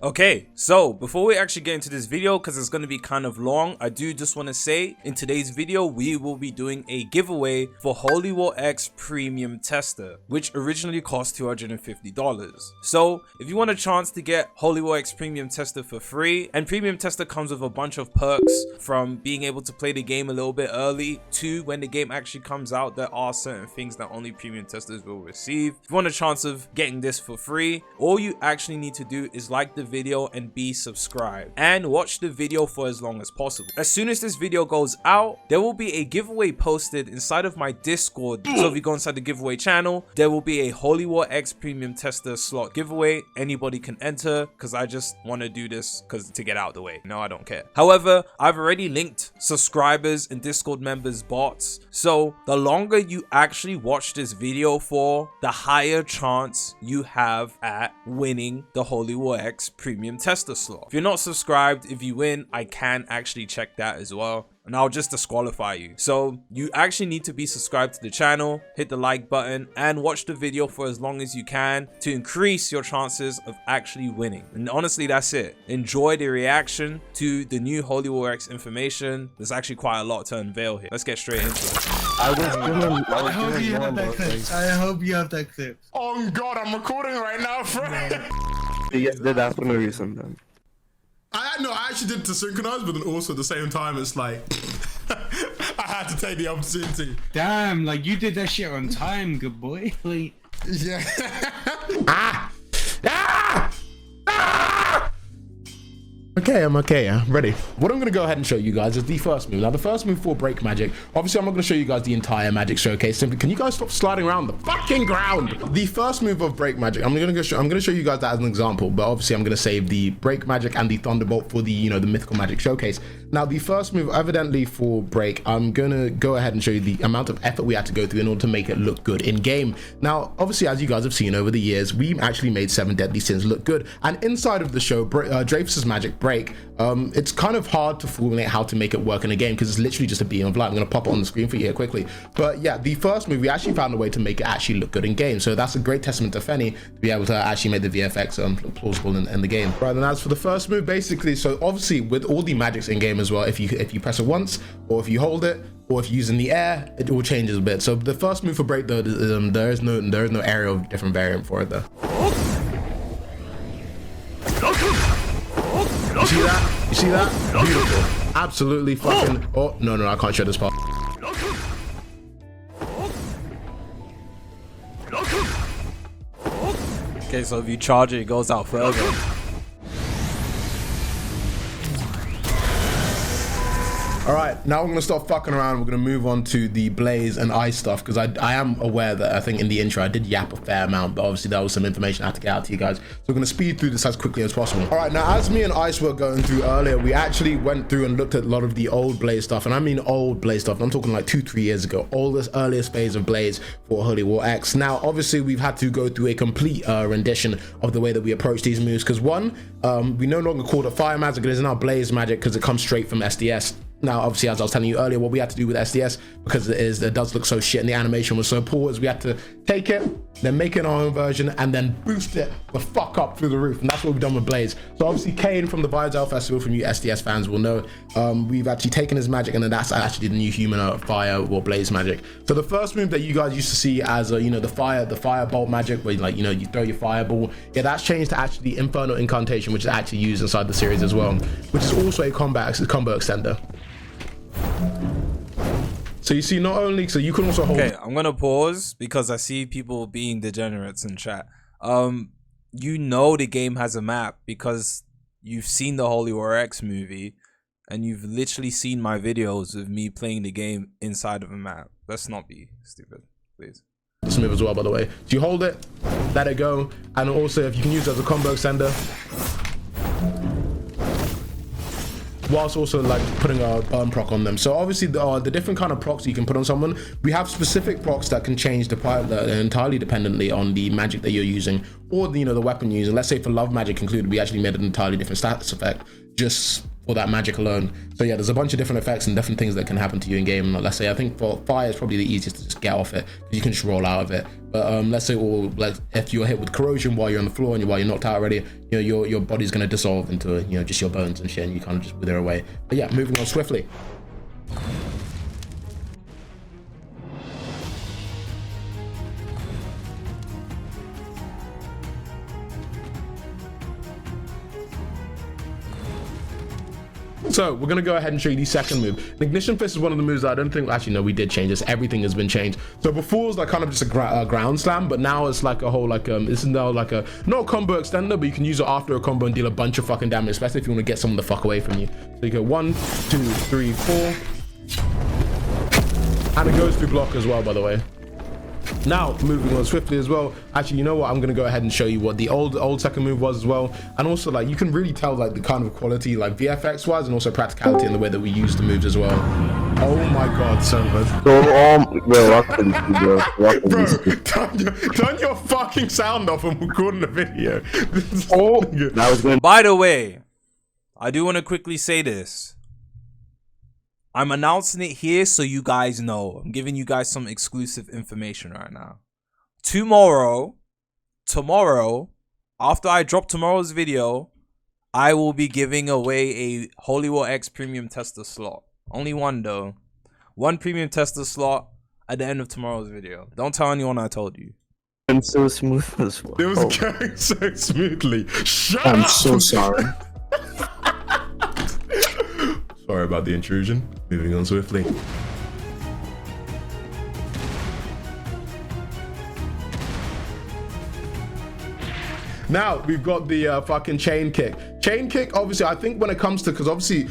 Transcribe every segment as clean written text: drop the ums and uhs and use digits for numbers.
Okay, so before we actually get into this video, because it's going to be kind of long, I do just want to say in today's video we will be doing a giveaway for Revolveragz Premium Tester, which originally cost $250. So if you want a chance to get Revolveragz Premium Tester for free, and Premium Tester comes with a bunch of perks from being able to play the game a little bit early to when the game actually comes out, there are certain things that only Premium Testers will receive. If you want a chance of getting this for free, all you actually need to do is like the video and be subscribed and watch the video for as long as possible. As soon as this video goes out, there will be a giveaway posted inside of my Discord. So if you go inside the giveaway channel, there will be a Revolveragz Premium Tester slot giveaway. Anybody can enter because I just want to do this to get out of the way. No, I don't care. However, I've already linked subscribers and Discord members bots, so the longer you actually watch this video for, the higher chance you have at winning the Revolveragz Premium Tester slot. If you're not subscribed, if you win, I can actually check that as well, and I'll just disqualify you. So you actually need to be subscribed to the channel, hit the like button, and watch the video for as long as you can to increase your chances of actually winning. And honestly, that's it. Enjoy the reaction to the new Revolveragz information. There's actually quite a lot to unveil here. Let's get straight into it. I hope you have that clip. I hope you have that clip. Oh God, I'm recording right now, friend. Yes, that's for no reason, then. I actually did to synchronize, but then also at the same time, it's like I had to take the opportunity. Damn, like you did that shit on time, good boy. Like, Yeah. Okay, I'm okay, yeah, ready. What I'm gonna go ahead and show you guys is the first move. Now, the first move for break magic. Obviously, I'm not gonna show you guys the entire magic showcase. Simply, can you guys stop sliding around the fucking ground? The first move of break magic. I'm gonna show you guys that as an example, but obviously, I'm gonna save the break magic and the thunderbolt for the the mythical magic showcase. Now, the first move, evidently for break, I'm gonna go ahead and show you the amount of effort we had to go through in order to make it look good in game. Now, obviously, as you guys have seen over the years, we actually made 7 deadly sins look good. And inside of the show, Dreyfus's magic break, it's kind of hard to formulate how to make it work in a game because it's literally just a beam of light. I'm going to pop it on the screen for you here quickly. But yeah, the first move, we actually found a way to make it actually look good in game. So that's a great testament to Fenny to be able to actually make the VFX plausible in the game. Right, and as for the first move, basically, so obviously with all the magics in game as well, if you press it once, or if you hold it, or if you use in the air, it all changes a bit. So the first move for break though, there is no area of different variant for it though. You see that? You see that? Beautiful. Absolutely fucking... Oh, no, I can't show this part. Okay, so if you charge it, it goes out further. All right, now we're gonna stop fucking around. We're gonna move on to the blaze and ice stuff because I am aware that I think in the intro I did yap a fair amount, but obviously that was some information I had to get out to you guys. So we're gonna speed through this as quickly as possible. All right, now as me and Ice were going through earlier, we actually went through and looked at a lot of the old blaze stuff, and I mean old blaze stuff. I'm talking like 2-3 years ago, earliest phase of blaze for Revolveragz. Now, obviously we've had to go through a complete rendition of the way that we approach these moves because one, we no longer call it fire magic, it is now blaze magic because it comes straight from SDS. Now, obviously, as I was telling you earlier, what we had to do with SDS, because it does look so shit and the animation was so poor, is we had to take it, then make it our own version, and then boost it the fuck up through the roof. And that's what we've done with Blaze. So obviously, Kane from the Vizel Festival, from you SDS fans will know, we've actually taken his magic, and then that's actually the new human fire or Blaze magic. So the first move that you guys used to see as the firebolt magic, where you throw your fireball, yeah, that's changed to actually the Infernal Incantation, which is actually used inside the series as well, which is also a combo extender. So you see, not only, so you can also hold. Okay, I'm gonna pause because I see people being degenerates in chat. You know the game has a map because you've seen the Revolveragz movie and you've literally seen my videos of me playing the game inside of a map. Let's not be stupid, please. This move as well, by the way. So you hold it, let it go, and also if you can use it as a combo extender, whilst also like putting a burn proc on them. So obviously the different kind of procs you can put on someone, we have specific procs that can change the pilot entirely dependently on the magic that you're using or the weapon you're using. Let's say for love magic included, we actually made an entirely different stats effect just for that magic alone. So yeah, there's a bunch of different effects and different things that can happen to you in game. Let's say I think for fire is probably the easiest to just get off it, because you can just roll out of it. But let's say, or like if you're hit with corrosion while you're on the floor and while you're knocked out already, you know, your body's gonna dissolve into, you know, just your bones and shit, and you kind of just wither away. But yeah, moving on swiftly. So we're gonna go ahead and show you the second move. The Ignition Fist is one of the moves that I don't think, actually no, we did change this. Everything has been changed. So before it was like kind of just a ground slam, but now it's like a whole like this is now like a not a combo extender, but you can use it after a combo and deal a bunch of fucking damage, especially if you want to get someone the fuck away from you. So you go 1, 2, 3, 4, and it goes through block as well, by the way. Now moving on swiftly as well. Actually, you know what, I'm gonna go ahead and show you what the old second move was as well. And also, like, you can really tell like the kind of quality, like VFX wise, and also practicality in the way that we use the moves as well. Oh my god, so good. Bro, turn your fucking sound off and recording the video. That was good. By the way, I do want to quickly say this. I'm announcing it here so you guys know. I'm giving you guys some exclusive information right now. Tomorrow, after I drop tomorrow's video, I will be giving away a Revolveragz premium tester slot. Only one though. One premium tester slot at the end of tomorrow's video. Don't tell anyone I told you. I'm so smooth as well. It was going so smoothly. Shut I'm up! so sorry. Sorry about the intrusion. Moving on swiftly. Now we've got the fucking chain kick. Chain kick, obviously, I think when it comes to, because obviously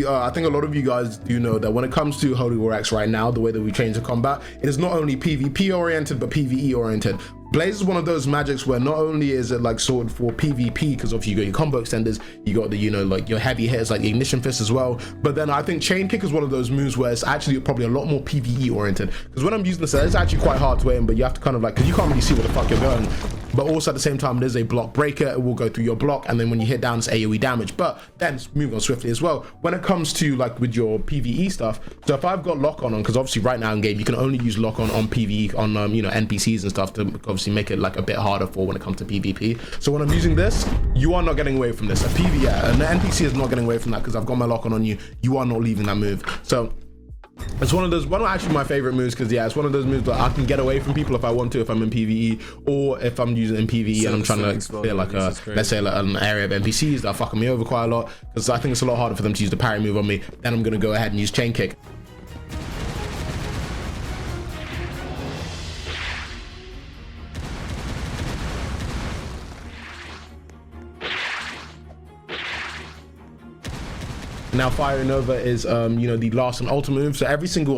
I think a lot of you guys do know that when it comes to Revolveragz right now, the way that we change the combat, it is not only PvP oriented but PvE oriented. Blaze is one of those magics where not only is it like sorted for PvP, because obviously you got your combo extenders, you got the, you know, like your heavy hitters like the Ignition Fist as well, but then I think Chain Kick is one of those moves where it's actually probably a lot more PvE oriented, because when I'm using this, it's actually quite hard to aim, but you have to kind of like, because you can't really see where the fuck you're going, but also at the same time there's a block breaker, it will go through your block, and then when you hit down it's AoE damage. But then moving on swiftly as well, when it comes to like with your PvE stuff, so if I've got lock on, because obviously right now in game you can only use lock on PvE on you know, NPCs and stuff to obviously make it like a bit harder for when it comes to PvP. So when I'm using this, you are not getting away from this. A PvE, and the NPC is not getting away from that, because I've got my lock on you. You are not leaving that move. So it's one of those, one of actually my favorite moves, because yeah, it's one of those moves that I can get away from people if I want to, if I'm in PvE, or if I'm using in PvE and I'm trying to like clear like a, let's say like an area of NPCs that are fucking me over quite a lot, because I think it's a lot harder for them to use the parry move on me. Then I'm gonna go ahead and use Chain Kick. Now firing over is you know, the last and ultimate move. So every single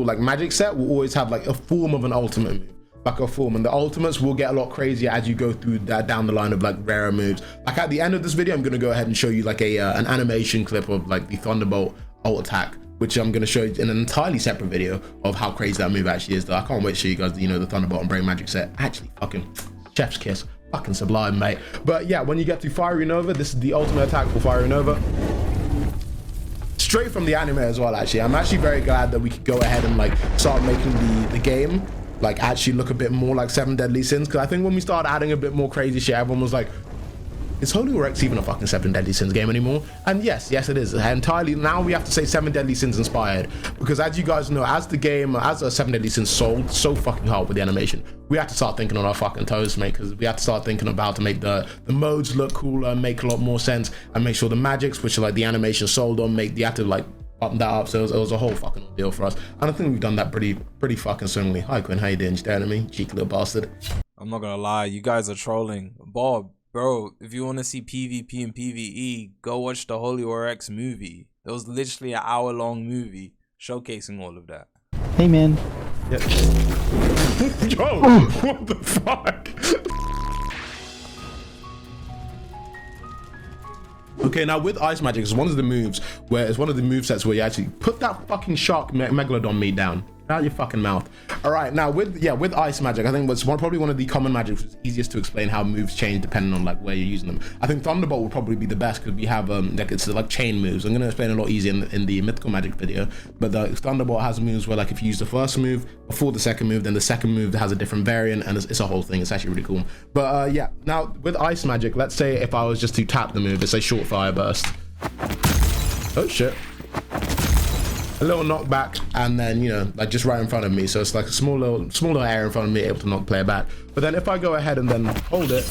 like magic set will always have like a form of an ultimate move, like a form, and the ultimates will get a lot crazier as you go through that down the line of like rarer moves. Like at the end of this video, I'm gonna go ahead and show you like a an animation clip of like the Thunderbolt ult attack, which I'm gonna show you in an entirely separate video of how crazy that move actually is. Though I can't wait to show you guys, you know, the Thunderbolt and Brain Magic set. Actually, fucking chef's kiss, fucking sublime, mate. But yeah, when you get to firing over, this is the ultimate attack for firing over. Straight from the anime as well, actually. I'm actually very glad that we could go ahead and like start making the game like actually look a bit more like 7 Deadly Sins, because I think when we started adding a bit more crazy shit, everyone was like, is Revolveragz even a fucking 7 Deadly Sins game anymore? And yes it is entirely. Now we have to say 7 Deadly Sins inspired, because as you guys know, as the game, as a 7 Deadly Sins sold so fucking hard with the animation, we have to start thinking on our fucking toes, mate, because we have to start thinking about to make the modes look cooler, make a lot more sense, and make sure the magics, which are like the animation sold on, make you have to like button that up. So it was a whole fucking deal for us, and I think we've done that pretty fucking swimmingly. Hi Quinn, how you doing? You staring at me, cheeky little bastard? I'm not gonna lie, you guys are trolling. Bob, bro, if you want to see PvP and PvE, go watch the Revolveragz movie. It was literally an hour-long movie showcasing all of that. Hey man. Yep. Yo, what the fuck? Okay, now with ice magic, it's one of the moves where it's one of the move sets where you actually put that fucking shark megalodon meat down. Out your fucking mouth. All right, now with ice magic, I think what's probably one of the common magics which is easiest to explain how moves change depending on like where you're using them. I think Thunderbolt would probably be the best because we have like it's like chain moves. I'm gonna explain a lot easier in the mythical magic video, but the Thunderbolt has moves where like if you use the first move before the second move, then the second move has a different variant, and it's a whole thing. It's actually really cool. But yeah, now with ice magic, let's say if I was just to tap the move, it's a short fire burst. Oh shit. A little knockback, and then, you know, like just right in front of me, so it's like a small little area in front of me, able to knock the player back. But then if I go ahead and then hold it,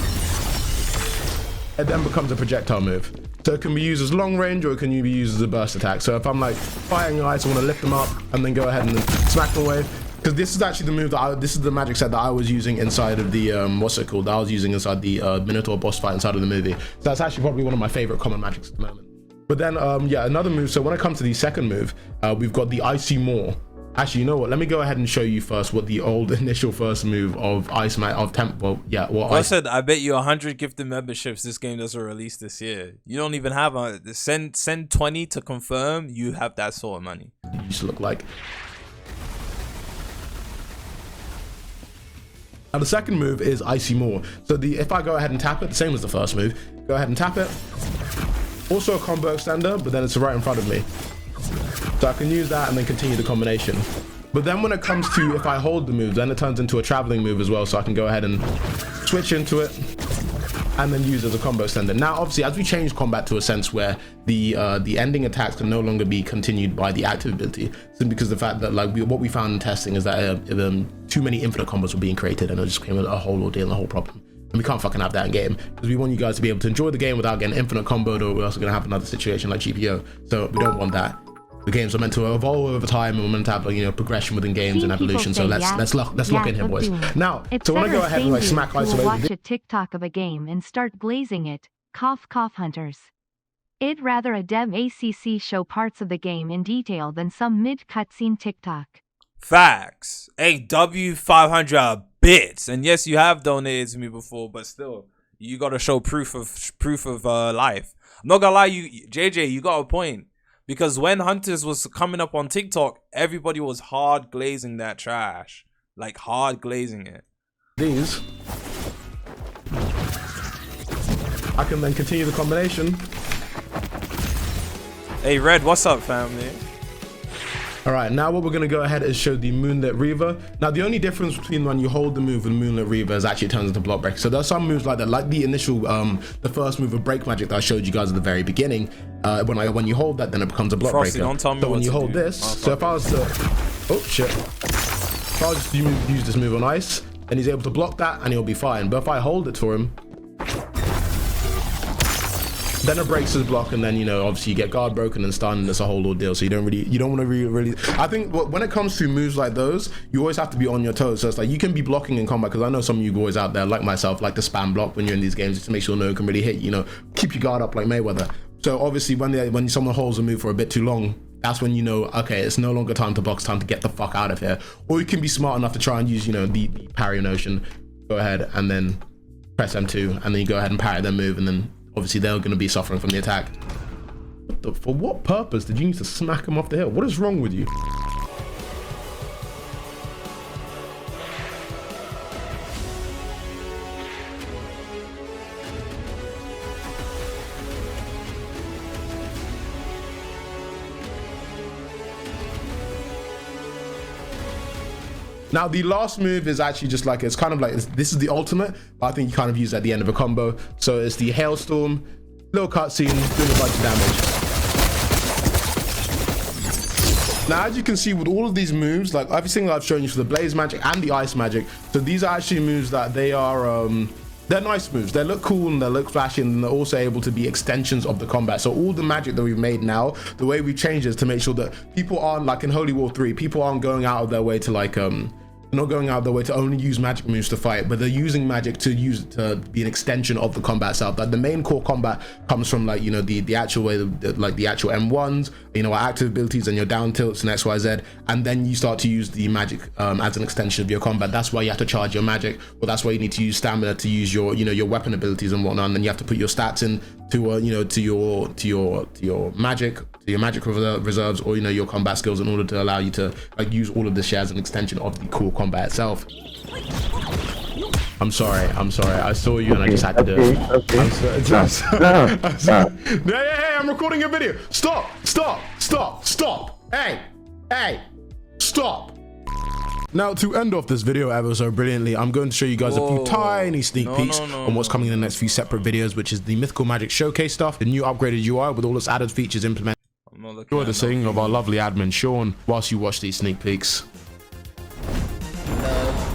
it then becomes a projectile move. So it can be used as long range, or it can be used as a burst attack. So if I'm like fighting ice, I want to lift them up and then go ahead and then smack them away. Because this is actually the move that this is the magic set that I was using inside of the what's it called? That I was using inside the Minotaur boss fight inside of the movie. So that's actually probably one of my favorite common magics at the moment. But then, yeah, another move. So when it comes to the second move, we've got the Icy Maw. Actually, you know what? Let me go ahead and show you first what the old initial first move of Ice Man of Temp. Well, yeah. Well, I said I bet you 100 gifted memberships this game doesn't release this year. You don't even have a send 20 to confirm. You have that sort of money. You used to look like. Now the second move is Icy Maw. So if I go ahead and tap it, the same as the first move. Go ahead and tap it. Also a combo extender, but then it's right in front of me. So I can use that and then continue the combination. But then when it comes to if I hold the move, then it turns into a traveling move as well. So I can go ahead and switch into it and then use it as a combo extender. Now, obviously, as we change combat to a sense where the ending attacks can no longer be continued by the active ability, simply because of the fact that like what we found in testing is that too many infinite combos were being created, and it just became a whole ordeal and a whole problem. And we can't fucking have that in game, because we want you guys to be able to enjoy the game without getting infinite comboed, or we're also going to have another situation like GPO. So we don't want that. The games are meant to evolve over time, and we're meant to have, you know, progression within games and evolution. So let's lock in here, boys. Now, so when I go ahead and like smack ice away, watch a TikTok of a game and start glazing it. Cough, cough, hunters. I'd rather a dev ACC show parts of the game in detail than some mid cutscene TikTok. Facts. AW500 bits, and yes, you have donated to me before, but still, you gotta show proof of life. I'm not gonna lie, JJ, you got a point, because when Hunters was coming up on TikTok, everybody was hard glazing that trash, like hard glazing it. These, I can then continue the combination. Hey Red, what's up, family? All right, now what we're gonna go ahead is show the Moonlit Reaver. Now the only difference between when you hold the move with Moonlit Reaver is actually it turns into block break. So there's some moves like that, like the initial, the first move of break magic that I showed you guys at the very beginning. When you hold that, then it becomes a block Frosty, breaker. don't tell me so what when you to hold do. this, so if I was to, oh shit, if I was just to use this move on ice, then he's able to block that and he'll be fine. But if I hold it for him, then it breaks his block, and then, you know, obviously you get guard broken and stunned, and it's a whole ordeal. So you don't want to really. I think when it comes to moves like those, you always have to be on your toes. So it's like you can be blocking in combat, because I know some of you boys out there, like myself, like to spam block when you're in these games just to make sure no one can really hit. You know, keep your guard up like Mayweather. So obviously when someone holds a move for a bit too long, that's when you know, okay, it's no longer time to block, it's time to get the fuck out of here. Or you can be smart enough to try and use, you know, the parry notion. Go ahead and then press M2, and then you go ahead and parry their move, and then obviously they're going to be suffering from the attack. For what purpose did you need to smack them off the hill? What is wrong with you? Now the last move is actually just like, it's kind of like, this is the ultimate, but I think you kind of use it at the end of a combo. So it's the Hailstorm, little cutscene, doing a bunch of damage. Now as you can see with all of these moves, like everything that I've shown you for the blaze magic and the ice magic, so these are actually moves that they are, they're nice moves. They look cool and they look flashy, and they're also able to be extensions of the combat. So all the magic that we've made now, the way we changed is to make sure that people aren't, like in Holy War 3, people aren't going out of their way to like, not going out of their way to only use magic moves to fight, but they're using magic to be an extension of the combat itself. Like the main core combat comes from, like, you know, the actual way, like the actual M1s, you know, active abilities and your down tilts and XYZ, and then you start to use the magic as an extension of your combat. That's why you have to charge your magic, or that's why you need to use stamina to use your, you know, your weapon abilities and whatnot. And then you have to put your stats in to you know, to your magic, to your magic reserves or, you know, your combat skills in order to allow you to like use all of this shit as an extension of the core combat itself. I'm sorry. I saw you and I just had to do it. Hey, I'm recording a video. Stop. Hey, stop. Now, to end off this video ever so brilliantly, I'm going to show you guys a few tiny sneak peeks on what's coming in the next few separate videos, which is the Mythical Magic Showcase stuff, the new upgraded UI with all its added features implemented. Enjoy the singing of our lovely admin, Sean, whilst you watch these sneak peeks.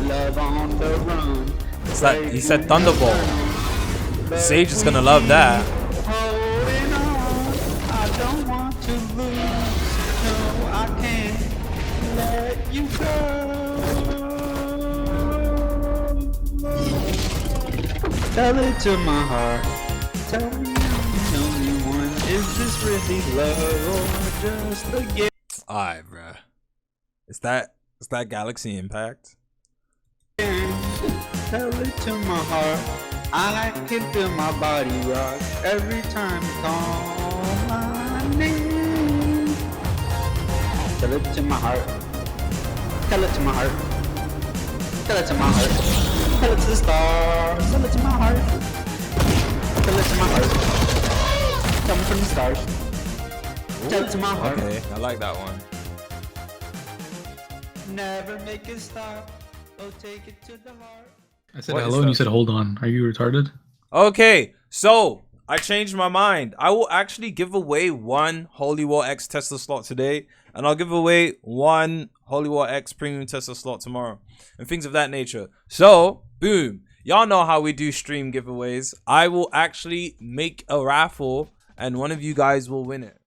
Love on the run. It's like he said Thunderbolt. Sage is gonna love that. Holding on, I don't want to lose. No, I can't let you go. Tell it to my heart. Tell me I'm the only one. Is this really love or just a game? Alright, bruh. Is that Galaxy Impact? Tell it to my heart. I can feel my body rock every time you call my name. Tell it to my heart. Tell it to my heart. Tell it to my heart. Tell it to the stars. Tell it to my heart. Tell it to my heart. Tell me from the stars. Tell it to my heart. Okay, I like that one. Never make it stop. Oh, take it to the heart. I said What is hello and you that? said hold on. Are you retarded? Okay, so I changed my mind. I will actually give away one Holy War X Tesla slot today, and I'll give away one Holy War X Premium Tesla slot tomorrow, and things of that nature. So, boom. Y'all know how we do stream giveaways. I will actually make a raffle, and one of you guys will win it.